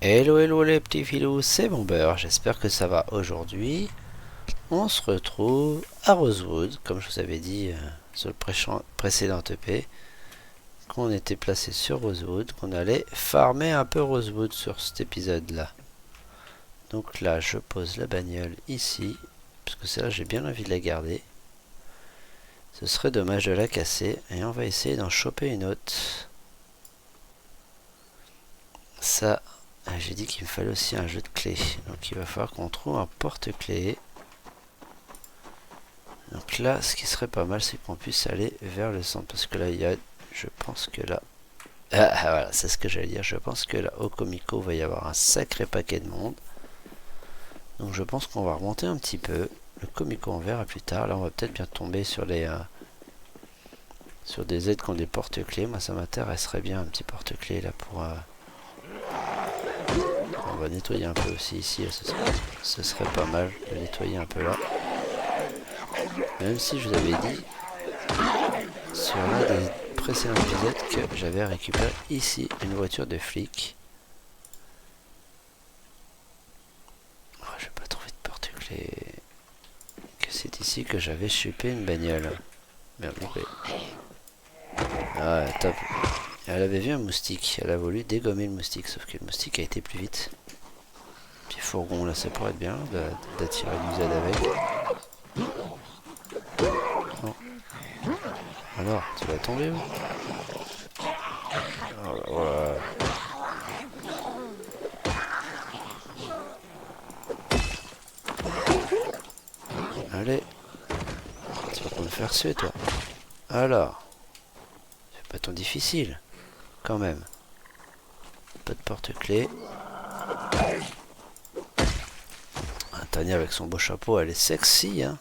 Hello hello les petits filous, c'est Bomber, j'espère que ça va aujourd'hui. On se retrouve à Rosewood, comme je vous avais dit sur le précédent EP, qu'on était placé sur Rosewood, qu'on allait farmer un peu Rosewood sur cet épisode là. Donc là je pose la bagnole ici, parce que celle-là j'ai bien envie de la garder. Ce serait dommage de la casser, et on va essayer d'en choper une autre. Ça... j'ai dit qu'il me fallait aussi un jeu de clés. Donc il va falloir qu'on trouve un porte-clés. Donc là, ce qui serait pas mal, c'est qu'on puisse aller vers le centre. Parce que là, il y a... Je pense que là... voilà, c'est ce que j'allais dire. Je pense que là, au Comico, il va y avoir un sacré paquet de monde. Donc je pense qu'on va remonter un petit peu. Le Comico, on verra plus tard. Là, on va peut-être bien tomber sur les... sur des aides qui ont des porte-clés. Moi, ça m'intéresserait bien, un petit porte-clés là pour... On va nettoyer un peu aussi ici, ce serait pas mal de nettoyer un peu là. Même si je vous avais dit sur l'un des précédents épisodes que j'avais récupéré ici une voiture de flic. Oh, je vais pas trouver de porte-clés. Que c'est ici que j'avais chupé une bagnole. Merde, loupé. Ah, top. Elle avait vu un moustique, elle a voulu dégommer le moustique, sauf que le moustique a été plus vite. Petit fourgon là, ça pourrait être bien d'attirer du Z avec. Non. Alors, tu vas tomber où? Oh là, allez, tu vas pas me faire suer toi. Alors, c'est pas ton difficile, quand même. Pas de porte-clés. Ah, Tania avec son beau chapeau, elle est sexy, hein.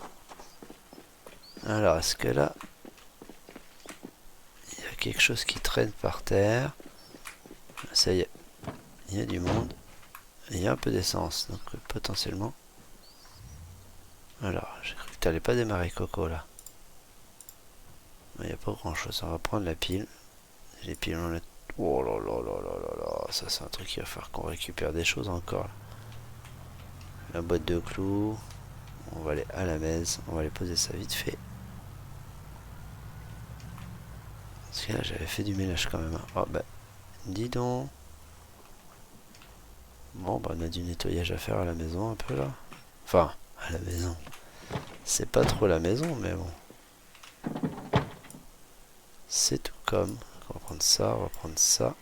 Alors, est-ce que là, il y a quelque chose qui traîne par terre? Ça y est, il y a du monde. Il y a un peu d'essence, donc potentiellement. Alors, j'ai cru que t'allais pas démarrer Coco là. Il n'y a pas grand chose, on va prendre la pile. Les piles on est... Oh là là là là là là, ça c'est un truc qu'il va falloir qu'on récupère des choses encore. La boîte de clous, on va aller à la messe, on va aller poser ça vite fait. Parce que là j'avais fait du ménage quand même. Hein. Oh bah, dis donc. Bon bah on a du nettoyage à faire à la maison un peu là. Enfin, à la maison. C'est pas trop la maison mais bon. C'est tout comme. On va prendre ça, on va prendre ça.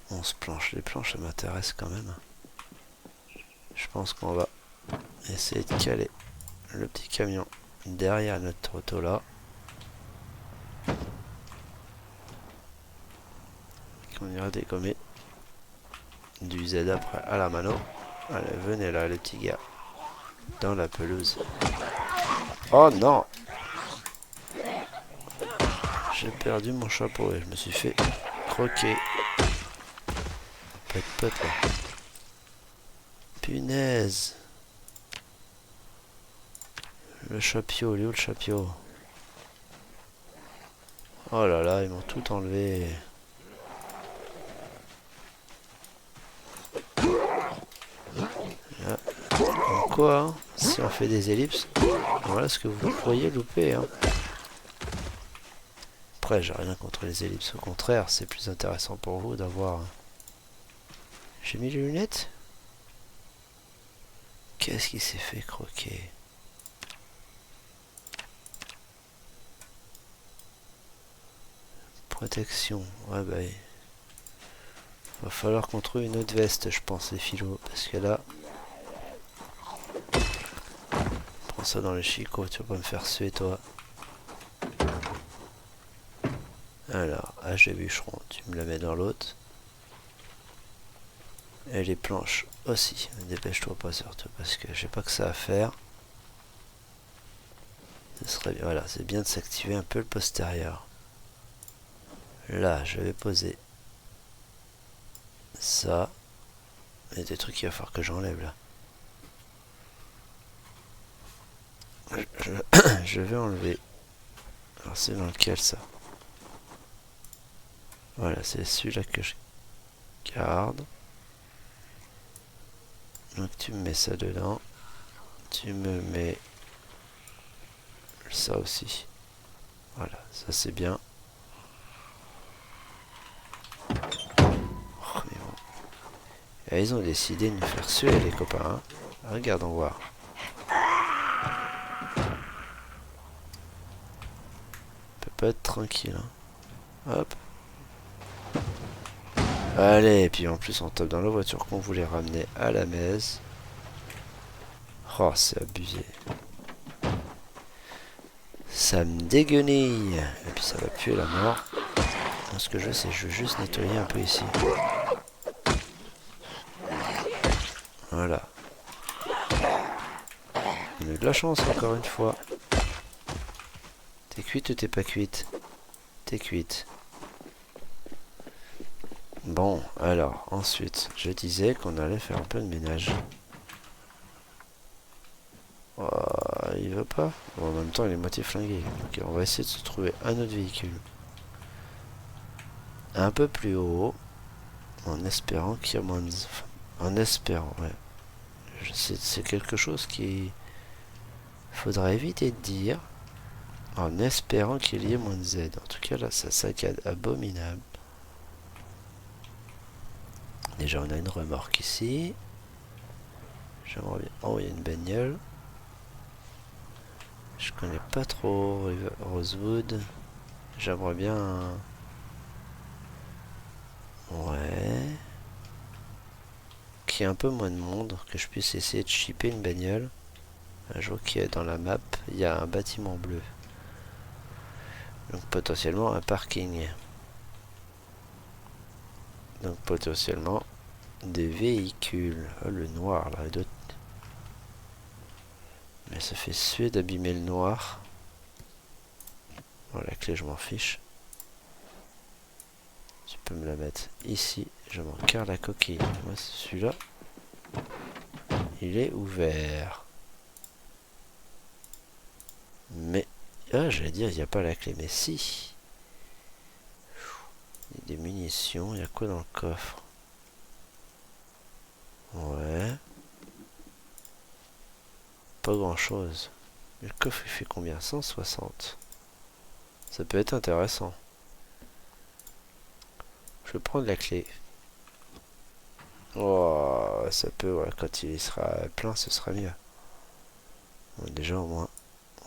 11 planches, les planches ça m'intéresse quand même. Je pense qu'on va essayer de caler le petit camion derrière notre auto là. Qu'on ira dégommer du Z après à la mano. Allez, venez là les petits gars. Dans la pelouse. Oh non! J'ai perdu mon chapeau et je me suis fait croquer. Pote pote là. Punaise! Le chapio, il est où le chapio? Oh là là, ils m'ont tout enlevé. Là. Comme quoi, hein, si on fait des ellipses, voilà ce que vous pourriez louper. Hein. Après, j'ai rien contre les ellipses, au contraire, c'est plus intéressant pour vous d'avoir... J'ai mis les lunettes? Qu'est-ce qui s'est fait croquer? Protection, ouais bah... Il va falloir qu'on trouve une autre veste, je pense, les filots, parce que là... Prends ça dans le chicot, tu vas pas me faire suer, toi. Alors, hache de bûcheron, tu me la mets dans l'autre. Et les planches aussi, dépêche-toi pas surtout, parce que j'ai pas que ça à faire. Ce serait bien, voilà, c'est bien de s'activer un peu le postérieur. Là, je vais poser ça. Il y a des trucs qu'il va falloir que j'enlève là. Je vais enlever. Alors c'est dans lequel ça? Voilà, c'est celui-là que je... Garde. Donc tu me mets ça dedans. Tu me mets ça aussi. Voilà, ça c'est bien. Oh, mais bon. Et ils ont décidé de nous faire suer les copains. Hein. Regardons voir. On peut pas être tranquille. Hein. Hop. Allez, et puis en plus on tape dans la voiture qu'on voulait ramener à la messe. Oh, c'est abusé. Ça me déguenille. Et puis ça va puer la mort. Donc, ce que je veux, c'est je veux juste nettoyer un peu ici. Voilà. On a eu de la chance encore une fois. T'es cuite ou t'es pas cuite? T'es cuite. Bon, alors, ensuite, je disais qu'on allait faire un peu de ménage. Oh, il veut pas. Bon, en même temps, il est moitié flingué. Ok, on va essayer de se trouver un autre véhicule. Un peu plus haut. En espérant qu'il y a moins de... En espérant, ouais. C'est quelque chose qui... Faudra éviter de dire. En espérant qu'il y ait moins de Z. En tout cas, là, ça saccade abominable. Déjà, on a une remorque ici. J'aimerais bien... Oh, il y a une bagnole. Je connais pas trop Rosewood. J'aimerais bien... Ouais... Qu'il y ait un peu moins de monde. Que je puisse essayer de shipper une bagnole. Je vois qu'il y a dans la map, il y a un bâtiment bleu. Donc potentiellement un parking. Donc potentiellement des véhicules. Oh, le noir là, et d'autres. Mais ça fait suer d'abîmer le noir. Bon, la clé, je m'en fiche. Tu peux me la mettre ici. Je m'en carre la coquille. Moi, celui-là, il est ouvert. Mais, ah, j'allais dire, il n'y a pas la clé. Mais si. Il y a des munitions. Il y a quoi dans le coffre? Ouais. Pas grand-chose. Le coffre, il fait combien? 160. Ça peut être intéressant. Je vais prendre la clé. Oh, ça peut, ouais, quand il sera plein, ce sera mieux. Bon, déjà, au moins,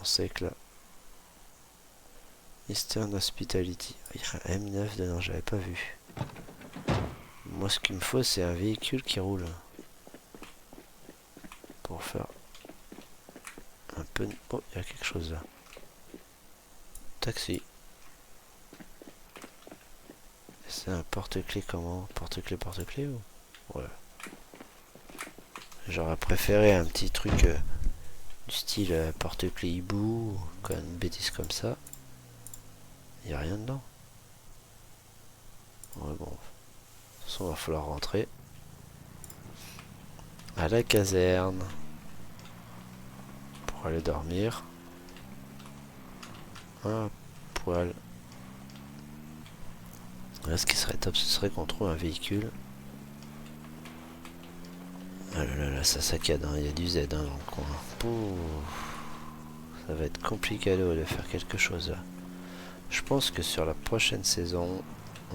on sait que là... Eastern Hospitality. Il y a un M9 dedans, j'avais pas vu. Moi, ce qu'il me faut, c'est un véhicule qui roule. Pour faire un peu... Oh, il y a quelque chose là. Taxi. C'est un porte-clés comment? Porte-clés ou... Ouais. J'aurais préféré un petit truc du style porte-clés hibou ou une bêtise comme ça. Il n'y a rien dedans. Ouais, bon. De toute façon, il va falloir rentrer. À la caserne. Pour aller dormir. Un poil. Là, ce qui serait top, ce serait qu'on trouve un véhicule. Ah là là, là ça saccade, hein. Il y a du Z hein, dans le coin. Pouh. Ça va être compliqué de faire quelque chose là. Je pense que sur la prochaine saison,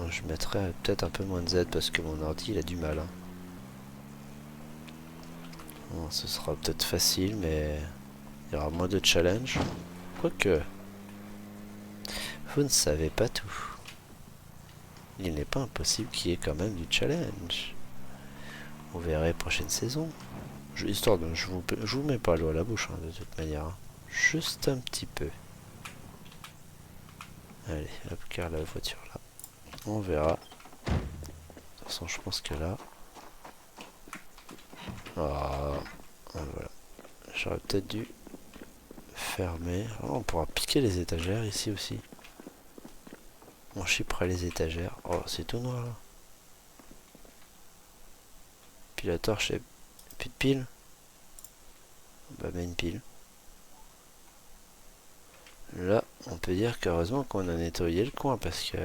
je mettrai peut-être un peu moins de Z parce que mon ordi il a du mal. Hein. Bon, ce sera peut-être facile, mais il y aura moins de challenge. Quoique, vous ne savez pas tout. Il n'est pas impossible qu'il y ait quand même du challenge. Vous verrez prochaine saison. Histoire de, je vous mets pas l'eau à la bouche hein, de toute manière. Hein. Juste un petit peu. Allez, hop, car la voiture là. On verra. De toute façon, je pense que là... Ah, voilà. J'aurais peut-être dû fermer. Oh, on pourra piquer les étagères ici aussi. On chipera les étagères. Oh, c'est tout noir là. Puis la torche est... Plus de pile. Bah, mais une pile. Là, on peut dire qu'heureusement qu'on a nettoyé le coin parce que...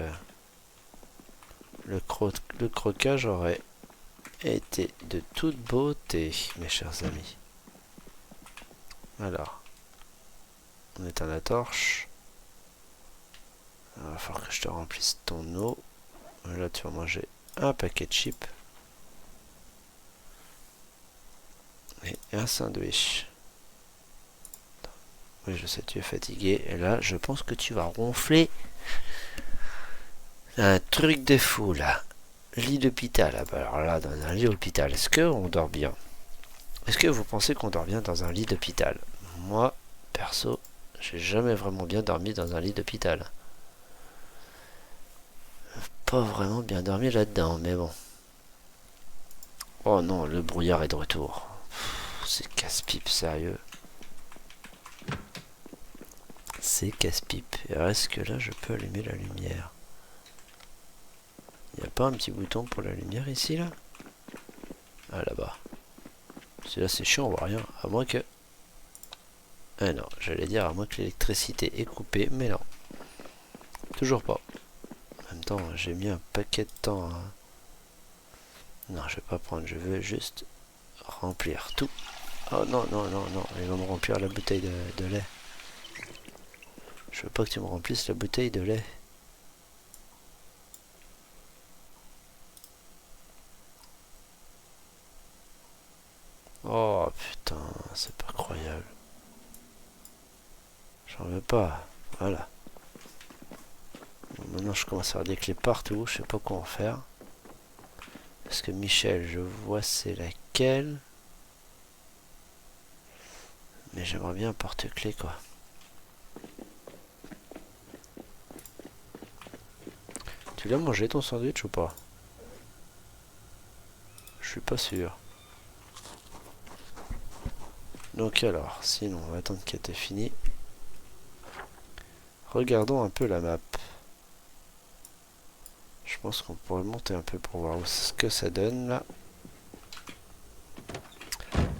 le croquage aurait été de toute beauté, mes chers amis. Alors, on éteint la torche. Il va falloir que je te remplisse ton eau. Là, tu vas manger un paquet de chips. Et un sandwich. Oui, je sais, tu es fatigué. Et là, je pense que tu vas ronfler. Un truc de fou, là. Lit d'hôpital. Ah bah alors là, dans un lit d'hôpital, est-ce qu'on dort bien? Est-ce que vous pensez qu'on dort bien dans un lit d'hôpital? Moi, perso, j'ai jamais vraiment bien dormi dans un lit d'hôpital. Pas vraiment bien dormi là-dedans, mais bon. Oh non, le brouillard est de retour. C'est casse-pipe, sérieux. C'est casse-pipe. Est-ce que là, je peux allumer la lumière? Il n'y a pas un petit bouton pour la lumière ici, là? Ah, là-bas. Là, c'est chiant, on voit rien. À moins que... Ah non, j'allais dire à moins que l'électricité est coupée, mais non. Toujours pas. En même temps, j'ai mis un paquet de temps à... Non, je vais pas prendre, je veux juste remplir tout. Oh non, non, non, non, ils vont me remplir la bouteille de lait. Je veux pas que tu me remplisses la bouteille de lait. Oh putain, c'est pas croyable. J'en veux pas. Voilà. Bon, maintenant je commence à avoir des clés partout, je sais pas quoi en faire. Parce que Michel, je vois c'est laquelle. Mais j'aimerais bien un porte-clés quoi. Tu l'as mangé ton sandwich ou pas? Je suis pas sûr. Donc alors, sinon on va attendre qu'elle ait fini. Regardons un peu la map. Je pense qu'on pourrait monter un peu pour voir ce que ça donne là.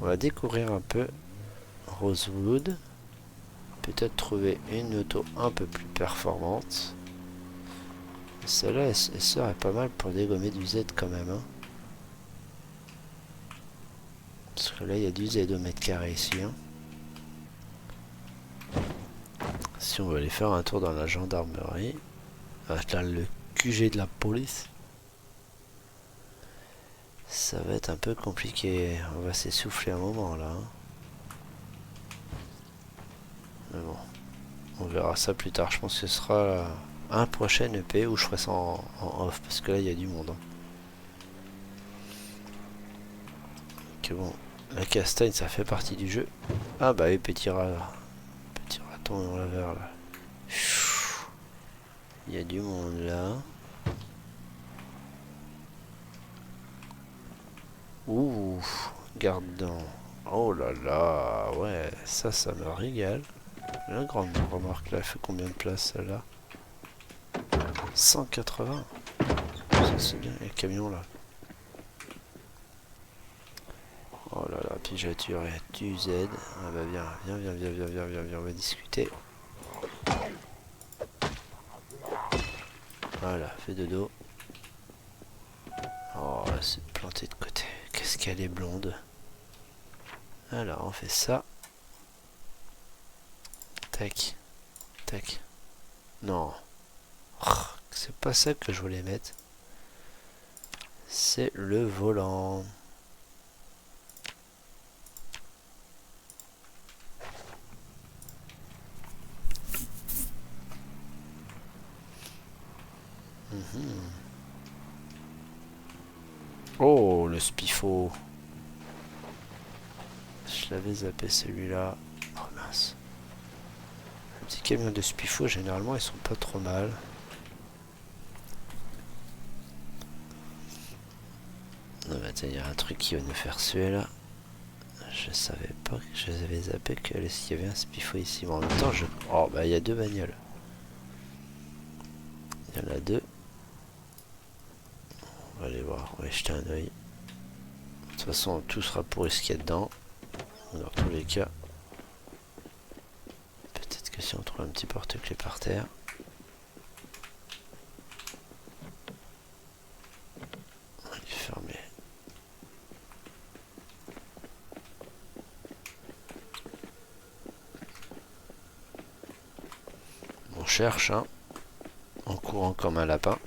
On va découvrir un peu Rosewood. Peut-être trouver une auto un peu plus performante. Celle-là, elle serait pas mal pour dégommer du Z quand même. Hein. Parce que là, il y a du Z au mètre carré ici. Hein. Si on veut aller faire un tour dans la gendarmerie. Ah, là, le QG de la police. Ça va être un peu compliqué. On va s'essouffler un moment là. Hein. Mais bon. On verra ça plus tard. Je pense que ce sera un prochain EP où je ferai ça en off. Parce que là, il y a du monde. Hein. Que bon. La castagne, ça fait partie du jeu. Ah bah oui, petit raton en laveur là. Il y a du monde là. Ouh, garde-dents. Oh là là, ouais, ça me régale. La grande remarque là, elle fait combien de place celle-là? 180. Ça c'est bien, et le camion là. Oh là là, puis j'ai tué du Z. Ah bah viens, on va discuter. Voilà, fais de dos. Oh, c'est planté de côté. Qu'est-ce qu'elle est blonde. Alors, on fait ça. Tac. Tac. Non. C'est pas ça que je voulais mettre. C'est le volant. Oh, le spiffo. Je l'avais zappé celui-là. Oh mince. Les petits camions de spiffo, généralement, ils sont pas trop mal. Ah bah tiens, il y a un truc qui va nous faire suer là. Je savais pas que je les avais zappé qu'il y avait un spiffo ici. Mais en même temps, je... Oh bah il y a deux bagnoles. Il y en a deux. On va aller voir, on va jeter un oeil. De toute façon, tout sera pour ce qu'il y a dedans. Dans tous les cas. Peut-être que si on trouve un petit porte-clés par terre. On cherche, hein, en courant comme un lapin.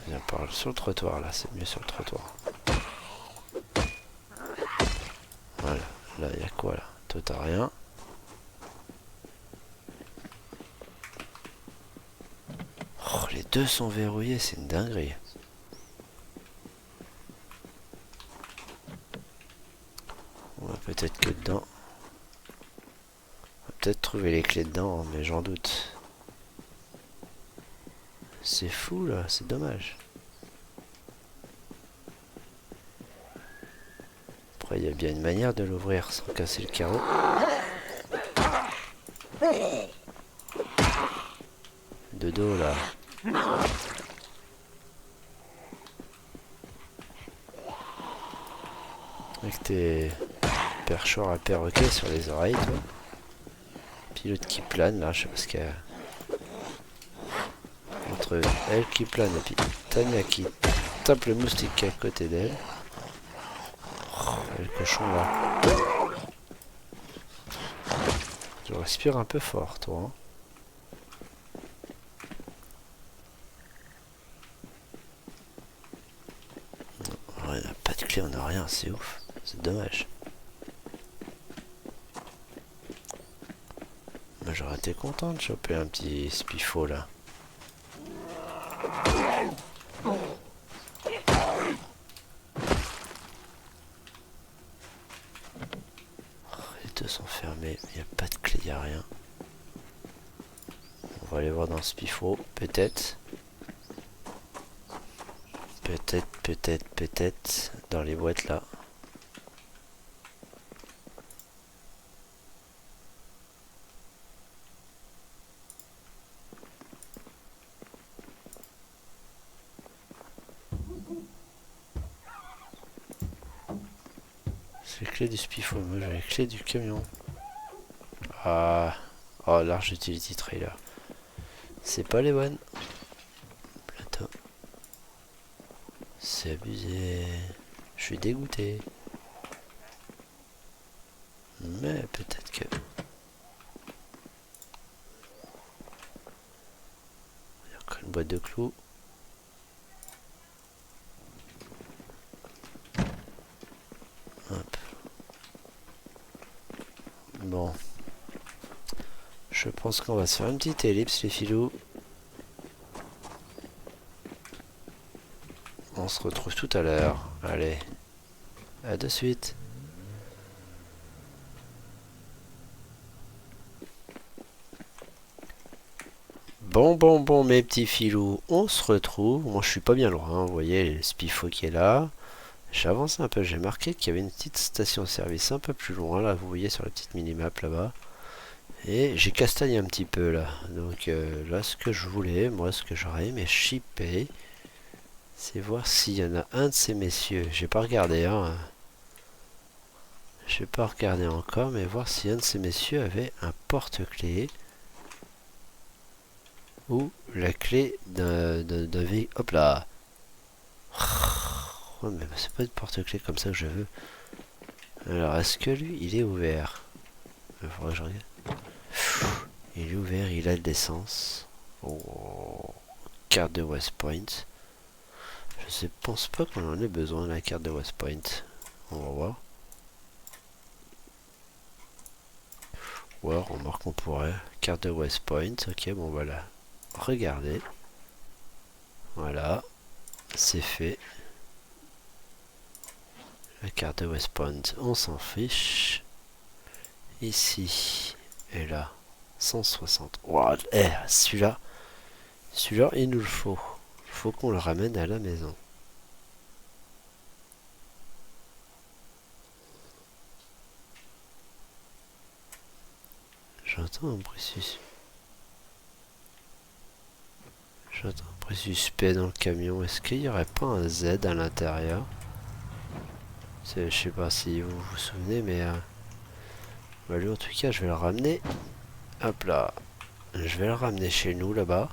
Viens par sur le trottoir, là, c'est mieux sur le trottoir. Voilà, là, il y a quoi, là? Toi, t'as rien. Oh, les deux sont verrouillés, c'est une dinguerie. On va peut-être que dedans. On va peut-être trouver les clés dedans, mais j'en doute. C'est fou, là, c'est dommage. Après, il y a bien une manière de l'ouvrir sans casser le carreau. De dos, là. Avec tes perchoirs à perroquet sur les oreilles, toi. Puis l'autre qui plane, là, je sais pas ce qu'il y a. Entre elle qui plane et puis Tania qui tape le moustique qui est à côté d'elle. Oh, le cochon, là. Je respire un peu fort, toi. Hein. On n'a pas de clé, on n'a rien, c'est ouf. C'est dommage. Moi j'aurais été content de choper un petit spiffo là. Les deux sont fermés, il n'y a pas de clé, il n'y a rien. On va aller voir dans le spiffo, peut-être. Peut-être, dans les boîtes là. C'est les clés du spiffo, moi j'ai les clés du camion. Ah, oh, large utility trailer. C'est pas les bonnes. Plateau. C'est abusé. Je suis dégoûté. Mais peut-être que... Il y a encore une boîte de clous. Hop. Bon. Je pense qu'on va se faire une petite ellipse les filous. On se retrouve tout à l'heure. Allez. À de suite. Bon, mes petits filous, on se retrouve. Moi, je suis pas bien loin, hein. Vous voyez le spiffo qui est là. J'avance un peu, j'ai marqué qu'il y avait une petite station-service un peu plus loin, là, vous voyez sur la petite minimap là-bas. Et j'ai castagné un petit peu, là. Donc là, ce que je voulais, moi, ce que j'aurais aimé shipper, c'est voir s'il y en a un de ces messieurs. J'ai pas regardé, hein. J'ai pas regardé encore, mais voir si un de ces messieurs avait un porte-clés. Ou la clé d'un véhicule. Hop là. Oh, mais c'est pas de porte-clés comme ça que je veux. Alors, est-ce que lui, il est ouvert? Il faudra que je regarde. Il est ouvert, il a de l'essence. Oh, carte de West Point. Je pense pas qu'on en ait besoin, la carte de West Point. On va voir. Ou alors, on marque qu'on pourrait. Carte de West Point. Ok, bon, voilà. Regardez. Voilà. C'est fait. La carte de West Point, on s'en fiche. Ici et là, 160. Wow, celui-là, il nous le faut. Il faut qu'on le ramène à la maison. J'entends un bruit suspect. J'entends un bruit suspect dans le camion. Est-ce qu'il n'y aurait pas un Z à l'intérieur? Je sais pas si vous vous souvenez, mais bah lui en tout cas je vais le ramener. Hop là. Je vais le ramener chez nous là-bas.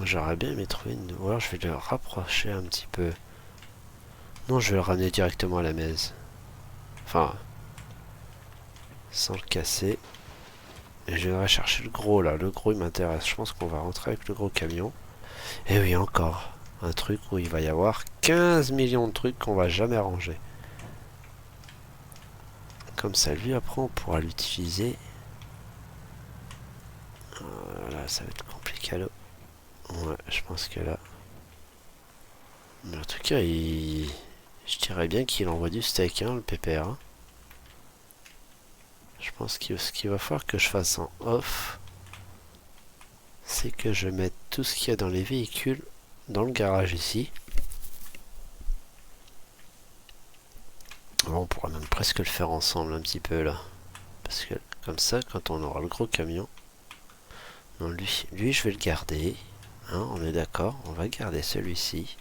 J'aurais bien aimé trouver une... Ou alors je vais le rapprocher un petit peu. Non, je vais le ramener directement à la maison. Enfin... sans le casser. Et je viendrai chercher le gros là. Le gros il m'intéresse. Je pense qu'on va rentrer avec le gros camion. Et oui, encore un truc où il va y avoir 15 millions de trucs qu'on va jamais ranger. Comme ça, lui, après, on pourra l'utiliser. Voilà, ça va être compliqué. Ouais, je pense que là... Mais en tout cas, je dirais bien qu'il envoie du steak, hein, le PPR. Hein. Je pense que ce qu'il va falloir que je fasse en off, c'est que je mette tout ce qu'il y a dans les véhicules dans le garage ici. Bon, on pourra même presque le faire ensemble un petit peu là. Parce que comme ça, quand on aura le gros camion... Non, lui je vais le garder. Hein, on est d'accord, on va garder celui-ci.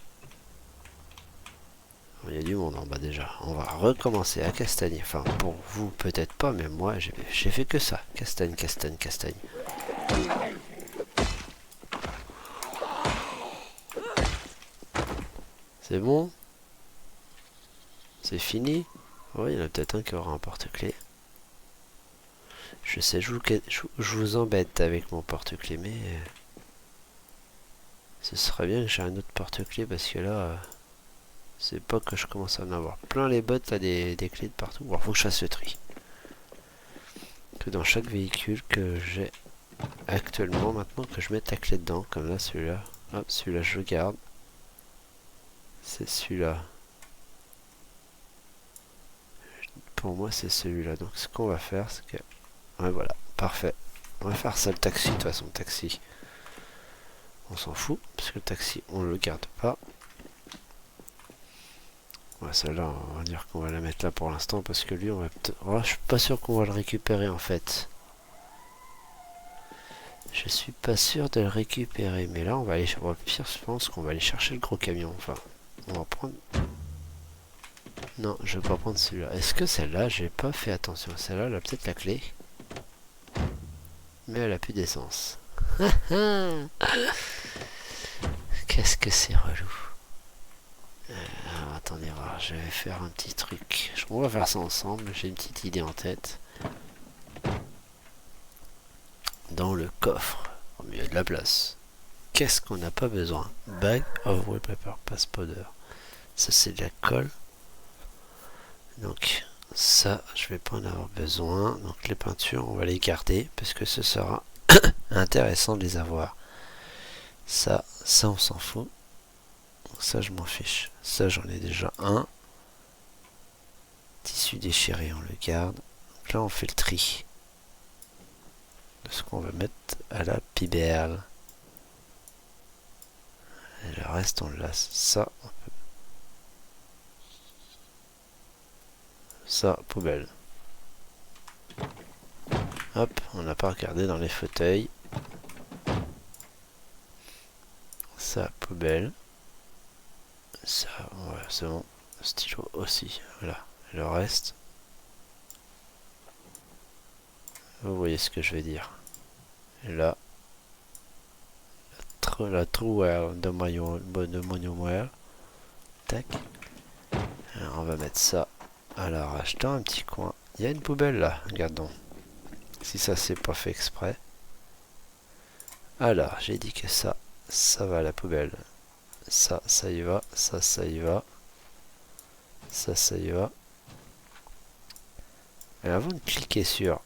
Il y a du monde en bas déjà. On va recommencer à castagner. Enfin, pour vous, peut-être pas, mais moi, j'ai fait que ça. Castagne, castagne, castagne. C'est bon? C'est fini? Oui, il y en a peut-être un qui aura un porte-clés. Je sais, je vous embête avec mon porte-clés, mais... ce serait bien que j'ai un autre porte-clés, parce que là... c'est pas que je commence à en avoir plein les bottes, là, des clés de partout. Bon, faut que je fasse le tri. Que dans chaque véhicule que j'ai actuellement, maintenant, que je mette la clé dedans, comme là, celui-là. Hop, celui-là, je le garde. C'est celui-là. Pour moi, c'est celui-là. Donc, ce qu'on va faire, c'est que... ouais, voilà, parfait. On va faire ça, le taxi. De toute façon, le taxi, on s'en fout, parce que le taxi, on le garde pas. Ouais, celle-là, on va dire qu'on va la mettre là pour l'instant, parce que lui, on va peut-être... oh, je suis pas sûr qu'on va le récupérer, en fait. Je suis pas sûr de le récupérer, mais là, on va aller... au pire, je pense qu'on va aller chercher le gros camion. Enfin, on va prendre... non, je vais pas prendre celui-là. Est-ce que celle-là, j'ai pas fait attention. Celle-là, elle a peut-être la clé. Mais elle a plus d'essence. Qu'est-ce que c'est relou. Alors, attendez voir, je vais faire un petit truc. On va faire ça ensemble, j'ai une petite idée en tête. Dans le coffre, au milieu de la place. Qu'est-ce qu'on n'a pas besoin? Bag of wallpaper, passe powder. Ça c'est de la colle. Donc ça, je vais pas en avoir besoin. Donc les peintures, on va les garder parce que ce sera intéressant de les avoir. Ça on s'en fout. Donc ça, je m'en fiche. Ça, j'en ai déjà un. Tissu déchiré, on le garde. Donc là, on fait le tri de ce qu'on va mettre à la pibelle. Et le reste, on le laisse. Ça, on peut... ça, poubelle. Hop, on n'a pas regardé dans les fauteuils. Ça, poubelle. Ça, ouais, c'est bon. Stylo aussi, voilà. Et le reste, vous voyez ce que je vais dire. Et là, la trouelle de Monuwell. Tac. Alors, on va mettre ça. Alors, achetant un petit coin. Il y a une poubelle là, regardons. Si ça c'est pas fait exprès. Alors, j'ai dit que ça va à la poubelle. Ça y va. Ça y va. Ça y va. Et avant de cliquer sur...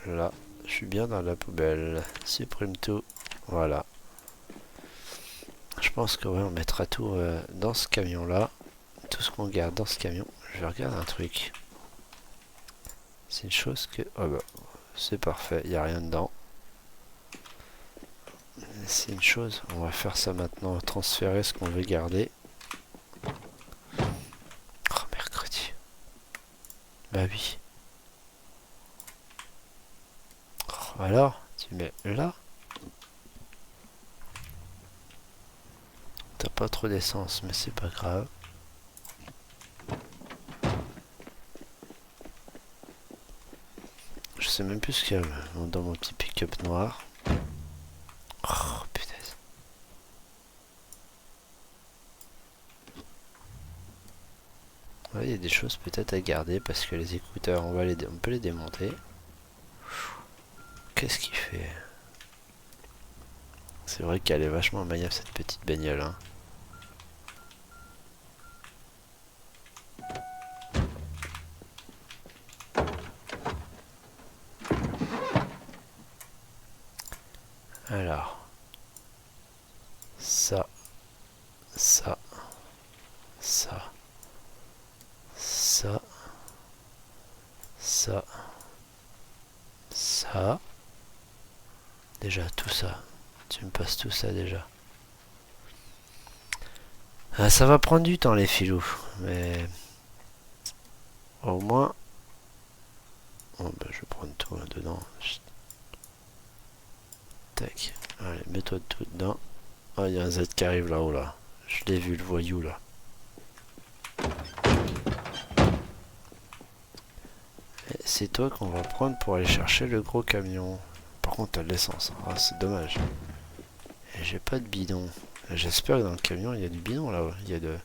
là, je suis bien dans la poubelle. Supprime tout. Voilà. Je pense que ouais, on mettra tout dans ce camion là. Tout ce qu'on garde dans ce camion. Je vais regarder un truc. C'est une chose que... oh bah, c'est parfait, il n'y a rien dedans. C'est une chose, on va faire ça maintenant, transférer ce qu'on veut garder. Oh, mercredi. Bah oui. Oh, alors, tu mets là. T'as pas trop d'essence, mais c'est pas grave. Je sais même plus ce qu'il y a dans mon petit pick-up noir. Oh putain. Ouais, il y a des choses peut-être à garder parce que les écouteurs, on peut les démonter. Qu'est-ce qu'il fait? C'est vrai qu'elle est vachement maniable cette petite bagnole, hein. Alors, ça, ça, ça, ça, ça, ça. Déjà tout ça. Tu me passes tout ça déjà. Ah, ça va prendre du temps les filous, mais au moins. Oh, bah, je vais prendre tout dedans. Chut. Tac. Allez, mets-toi tout dedans. Oh, il y a un Z qui arrive là-haut là. Je l'ai vu le voyou là. Et c'est toi qu'on va prendre pour aller chercher le gros camion. Par contre, t'as de l'essence. Ah, c'est dommage. Et j'ai pas de bidon. J'espère que dans le camion il y a du bidon là. Il y a de.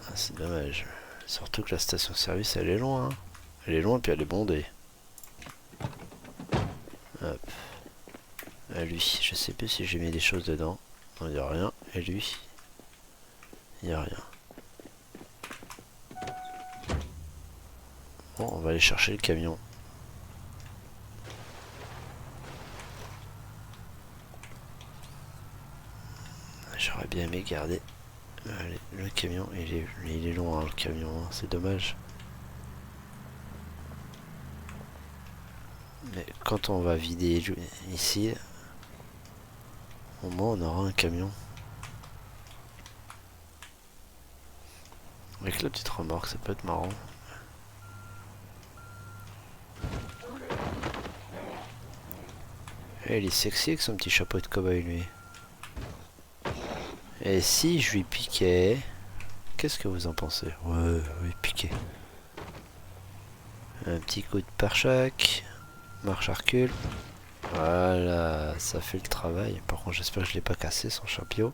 Ah, c'est dommage. Surtout que la station-service elle est loin, hein. Elle est loin puis elle est bondée. Hop. À lui, je sais plus si j'ai mis des choses dedans. Non, il n'y a rien. Et lui, il n'y a rien. Bon, on va aller chercher le camion. J'aurais bien aimé garder. Allez, le camion, il est loin, hein, le camion, hein, c'est dommage. Mais quand on va vider ici, au moins on aura un camion. Avec la petite remorque, ça peut être marrant. Et il est sexy avec son petit chapeau de cow-boy lui. Et si je lui piquais... Qu'est-ce que vous en pensez? Ouais, oui, piquer. Un petit coup de pare-choc. Marche à recul. Voilà, ça fait le travail. Par contre, j'espère que je l'ai pas cassé son champion.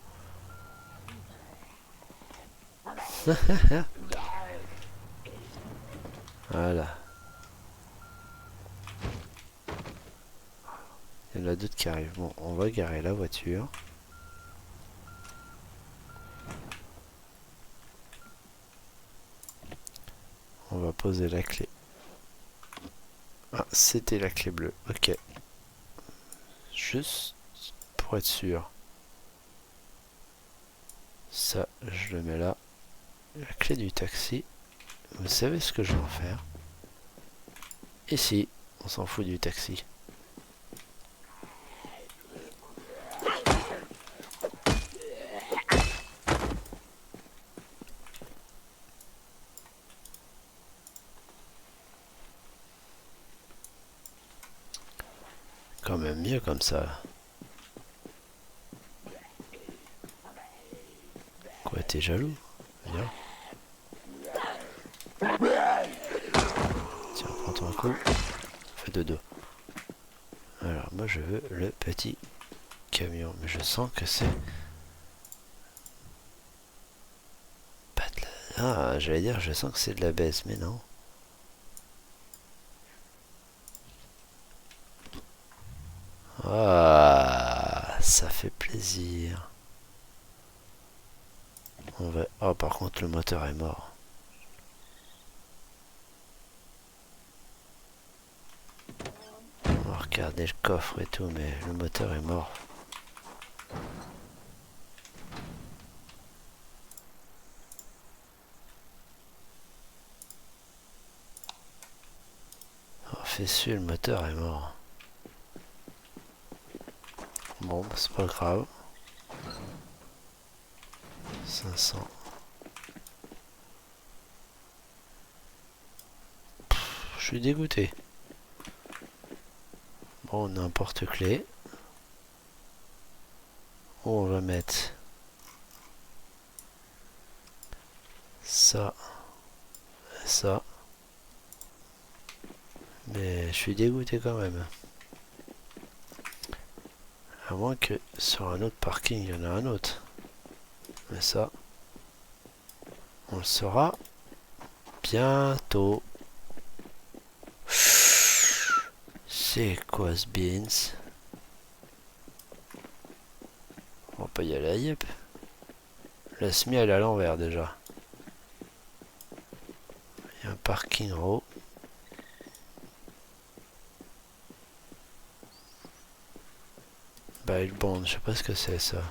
Voilà. Il y en a d'autres qui arrivent. Bon, on va garer la voiture. On va poser la clé. Ah, c'était la clé bleue. Ok. Juste pour être sûr. Ça, je le mets là. La clé du taxi. Vous savez ce que je vais en faire? Ici, on s'en fout du taxi. Quand même mieux comme ça. Quoi, t'es jaloux? Viens. Tiens, prends-toi un coup. Fais dodo. Alors, moi je veux le petit camion. Mais je sens que c'est... pas de la... Ah, j'allais dire, je sens que c'est de la baisse, mais non. Ah, ça fait plaisir. On va... Oh, par contre, le moteur est mort. On va regarder le coffre et tout, mais le moteur est mort. Oh, fessu, le moteur est mort. Bon, bah, c'est pas grave. 500. Je suis dégoûté. Bon, on a un porte-clés. Où on va mettre ça, ça. Mais je suis dégoûté quand même. À moins que sur un autre parking, il y en a un autre. Mais ça, on le saura bientôt. C'est quoi ce beans? On va pas y aller à Yep. La SMI elle est à l'envers déjà. Il y a un parking en haut. Bail bond, je sais pas ce que c'est ça.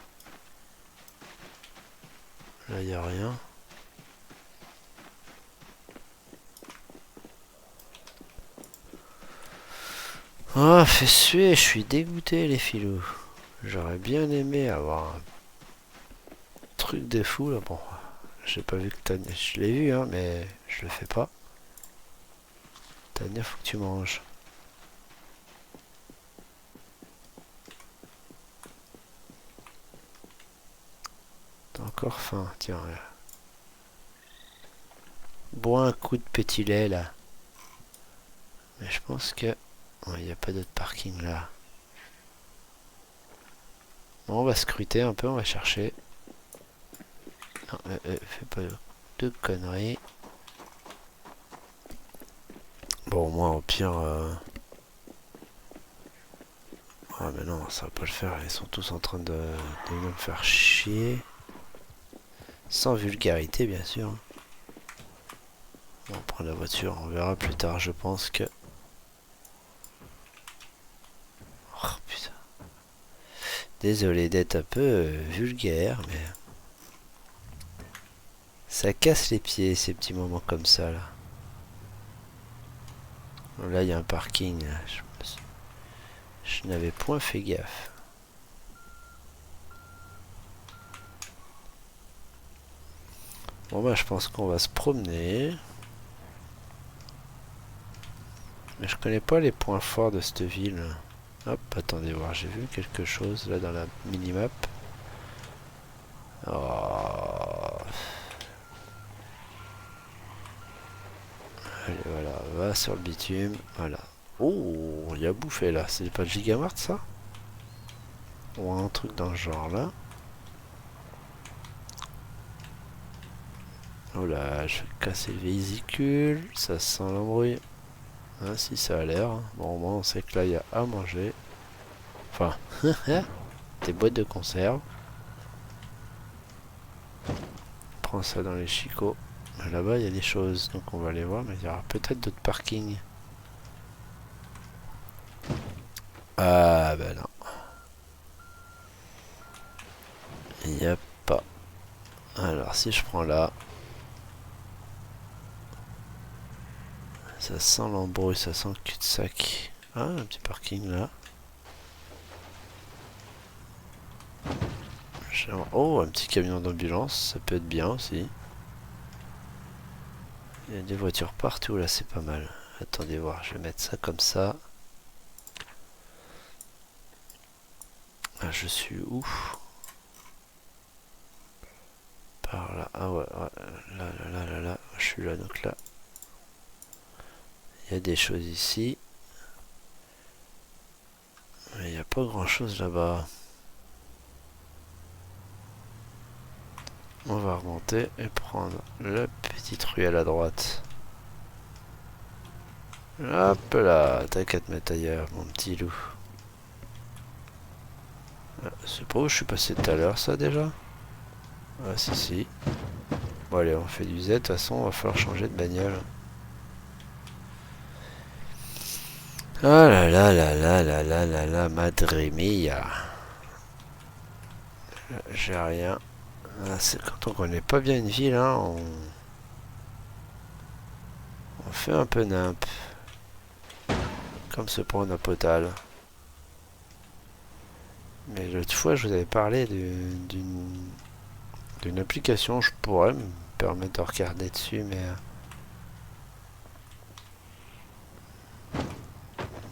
Là il y a rien. Oh, fait suer, je suis dégoûté les filous. J'aurais bien aimé avoir un truc de fou là. Bon, j'ai pas vu que Tania. Je l'ai vu, hein, mais je le fais pas. Tania, faut que tu manges. T'as encore faim, tiens. Là. Bois un coup de petit lait là. Mais je pense que. Il n'y a pas d'autre parking là. Bon, on va scruter un peu, on va chercher. Non, fais pas de conneries. Bon, moi au pire. Ah, mais non, ça va pas le faire. Ils sont tous en train de me faire chier. Sans vulgarité, bien sûr. On prend la voiture, on verra plus tard. Je pense que. Oh putain. Désolé d'être un peu vulgaire, mais. Ça casse les pieds ces petits moments comme ça là. Là, il y a un parking. Là. Je n'avais point fait gaffe. Bon bah je pense qu'on va se promener. Mais je connais pas les points forts de cette ville. Hop, attendez voir, j'ai vu quelque chose là dans la minimap. Oh. Allez voilà, va sur le bitume. Voilà. Oh, il y a bouffé là. C'est pas le Gigamart ça? Ou un truc dans le genre là. Oh là, je vais casser le vésicule. Ça sent l'embrouille. Ah, si ça a l'air. Bon, au moins on sait que là il y a à manger. Enfin, des boîtes de conserve. Prends ça dans les chicots. Là-bas il y a des choses, donc on va aller voir, mais il y aura peut-être d'autres parkings. Ah bah non. Il n'y a pas. Alors si je prends là. Ça sent l'embrouille, ça sent le cul-de-sac. Ah, un petit parking là. Oh, un petit camion d'ambulance, ça peut être bien aussi. Il y a des voitures partout là, c'est pas mal. Attendez voir, je vais mettre ça comme ça. Ah, je suis où? Par là. Ah ouais, ouais. Là. Je suis là, donc là. Il y a des choses ici. Mais il n'y a pas grand chose là-bas. On va remonter et prendre la petite ruelle à droite. Hop là, t'as qu'à te mettre ailleurs, mon petit loup. Ah, c'est pas où je suis passé tout à l'heure, ça déjà? Ah, si. Bon, allez, on fait du Z. De toute façon, on va falloir changer de bagnole. Ah là, madre mia. J'ai rien. Ah, c'est quand on connaît pas bien une ville, hein, on fait un peu nimp. Comme se prendre un potal. Mais l'autre fois, je vous avais parlé d'une application, je pourrais me permettre de regarder dessus, mais...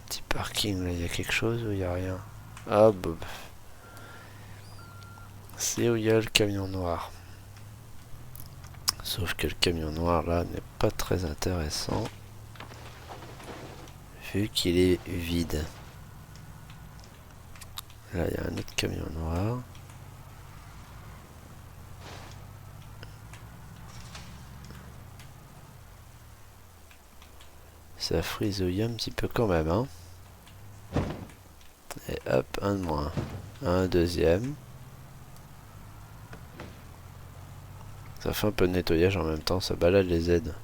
petit parking, là, il y a quelque chose ou il y a rien? Ah, Bob. C'est où il y a le camion noir. Sauf que le camion noir, là, n'est pas très intéressant. Vu qu'il est vide. Là, il y a un autre camion noir. Ça frisouille un petit peu quand même, hein. Et hop, un de moins. Un deuxième. Ça fait un peu de nettoyage en même temps, ça balade les aides.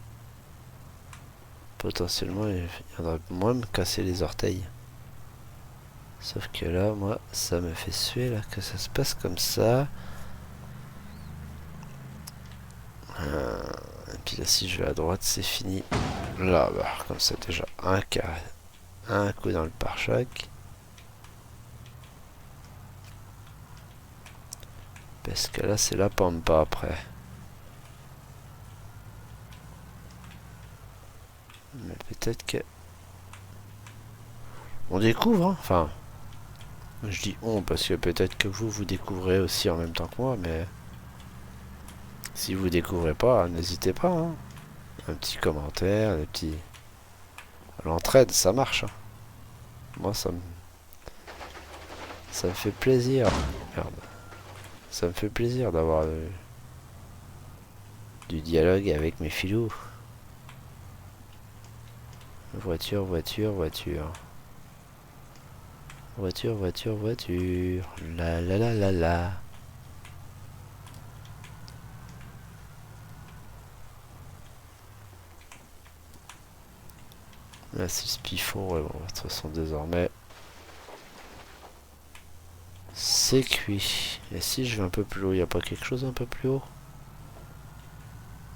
Potentiellement, il viendra moins me casser les orteils. Sauf que là, moi, ça me fait suer là que ça se passe comme ça. Et puis là, si je vais à droite, c'est fini. Là, bah, comme ça, déjà, un carré. Un coup dans le pare-choc. Parce que là, c'est la pampa après. Mais peut-être que... On découvre, hein. Enfin... Je dis on parce que peut-être que vous découvrez aussi en même temps que moi, mais... Si vous découvrez pas, n'hésitez pas, hein. Un petit commentaire, des petits... L'entraide, ça marche, hein. Moi, ça me fait plaisir. Merde. Ça me fait plaisir d'avoir du dialogue avec mes filous. Voiture, voiture, voiture. Voiture, voiture, voiture. La la la la la. Là, c'est ce pifon. Ouais, bon, de toute façon, désormais, c'est cuit. Et si je vais un peu plus haut, il n'y a pas quelque chose un peu plus haut?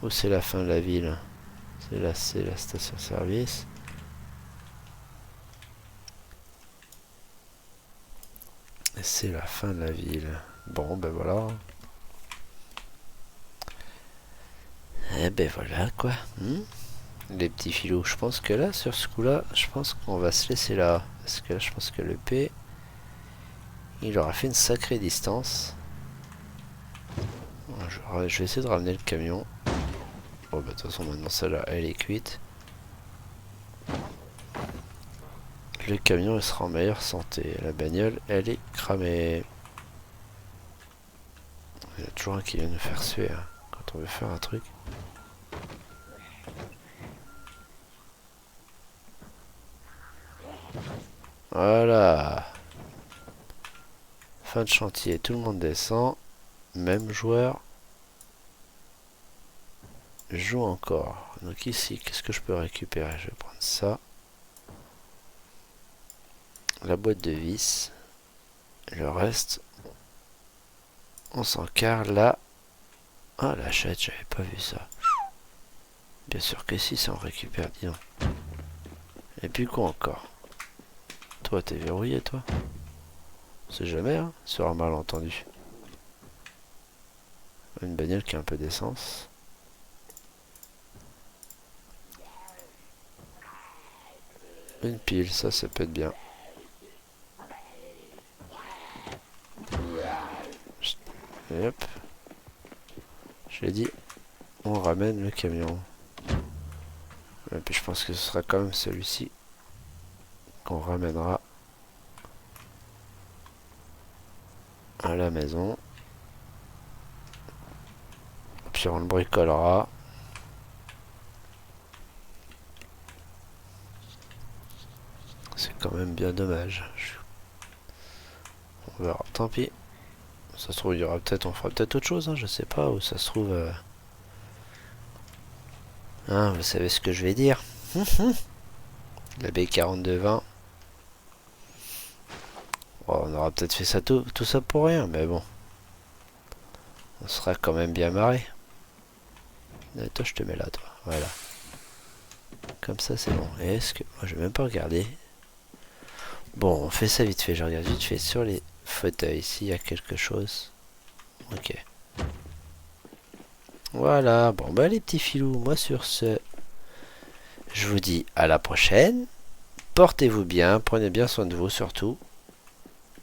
Ou c'est la fin de la ville? C'est la station-service. Et c'est la fin de la ville. Bon, ben voilà. Et ben voilà, quoi. Les petits filous. Je pense que là, sur ce coup-là, je pense qu'on va se laisser là. Parce que là, je pense que le P, il aura fait une sacrée distance. Je vais essayer de ramener le camion. Bon, bah, de toute façon, maintenant, celle-là, elle est cuite. Le camion, il sera en meilleure santé. La bagnole, elle est cramée. Il y a toujours un qui vient nous faire suer, hein, quand on veut faire un truc. Voilà. Fin de chantier, tout le monde descend. Même joueur joue encore. Donc ici, qu'est-ce que je peux récupérer? Je vais prendre ça. La boîte de vis. Le reste, on s'encarre là. Ah, la chatte, j'avais pas vu ça. Bien sûr que si, ça on récupère bien. Et puis quoi encore? Toi, t'es verrouillé, toi? On sait jamais, hein, sur un malentendu. Une bagnole qui a un peu d'essence. Une pile, ça peut être bien. Et hop. Je l'ai dit, on ramène le camion. Et puis je pense que ce sera quand même celui-ci qu'on ramènera à la maison. Puis on le bricolera. C'est quand même bien dommage. On verra, tant pis. Ça se trouve, il y aura peut-être, on fera peut-être autre chose, hein, je sais pas, ou ça se trouve... Hein, vous savez ce que je vais dire. La B4220. Oh, on aura peut-être fait ça tout ça pour rien, mais bon. On sera quand même bien marré. Toi, je te mets là, toi. Voilà. Comme ça, c'est bon. Et est-ce que... Moi, je vais même pas regarder. Bon, on fait ça vite fait. Je regarde vite fait sur les fauteuils. S'il y a quelque chose. Ok. Voilà. Bon, bah, les petits filous. Moi, sur ce... Je vous dis à la prochaine. Portez-vous bien. Prenez bien soin de vous, surtout.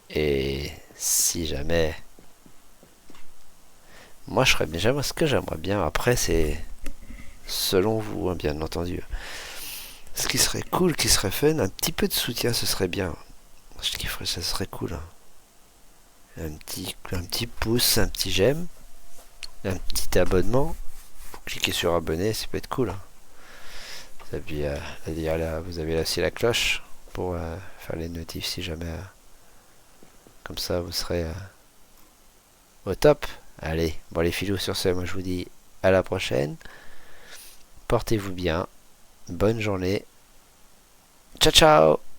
Et... Si jamais... Moi, je serais bien... Ce que j'aimerais bien, après, c'est... Selon vous, hein, bien entendu. Ce qui serait cool, qui serait fun, un petit peu de soutien, ce serait bien. Je kifferais, ça serait cool. Hein. un petit pouce, un petit j'aime, un petit abonnement. Vous cliquez sur abonner, ça peut être cool. Et puis, là, vous avez aussi la cloche pour faire les notifs si jamais. Comme ça, vous serez au top. Allez, bon les filous, sur ce, moi je vous dis à la prochaine. Portez-vous bien. Bonne journée. Ciao ciao.